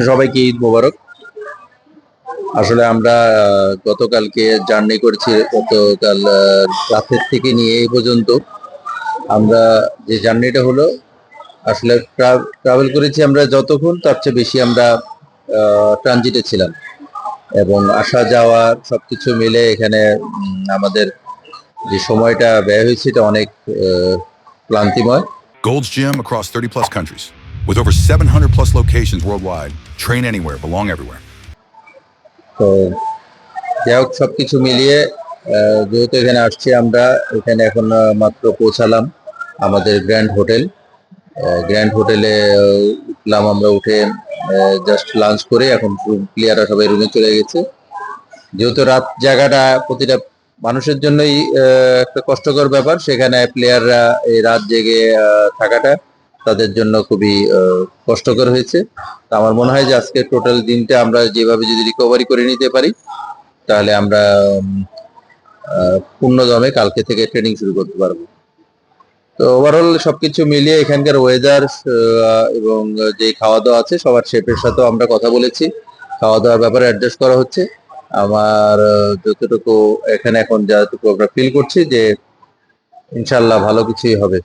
সবাইকে ঈদ মোবারক। আসলে আমরা গতকালকে জার্নি করেছি। গতকাল রাতের থেকে নিয়ে এই পর্যন্ত আমরা যে জার্নিটা হলো, আসলে ট্রাভেল করেছি আমরা যতক্ষণ, তার চেয়ে বেশি আমরা ট্রানজিটে ছিলাম, এবং আসা যাওয়া সবকিছু মিলে এখানে আমাদের যে সময়টা ব্যয় হয়েছে এটা অনেক ক্লান্তিময়। Gold's Gym across 30 plus countries. With over 700 plus locations worldwide. Train anywhere, belong everywhere. তো যাই হোক, সবকিছু মিলিয়ে যেহেতু এখানে আসছি আমরা, এখানে এখন মাত্র পৌঁছালাম আমাদের গ্র্যান্ড হোটেলে উঠলাম আমরা। উঠে জাস্ট লাঞ্চ করে এখন প্লেয়াররা সবাই রুমে চলে গেছে। যেহেতু রাত জায়গাটা প্রতিটা মানুষের জন্যই একটা কষ্টকর ব্যাপার, সেখানে প্লেয়াররা এই রাত জেগে থাকাটা তাদের জন্য খুবই কষ্টকর হয়েছে। তো আমার মনে হয় যে আজকে টোটাল দিনটা আমরা যেভাবে যদি রিকভারি করে নিতে পারি, তাহলে আমরা পূর্ণ দমে কালকে থেকে ট্রেনিং শুরু করতে পারবো। তো ওভারঅল সবকিছু মিলিয়ে এখানকার ওয়েদার এবং যে খাওয়া দাওয়া আছে, সবার শেফের সাথেও আমরা কথা বলেছি, খাওয়া দাওয়ার ব্যাপারে অ্যাডজাস্ট করা হচ্ছে। আমার যতটুকু এখানে এখন যতটুকু আমরা ফিল করছি যে ইনশাল্লাহ ভালো কিছুই হবে।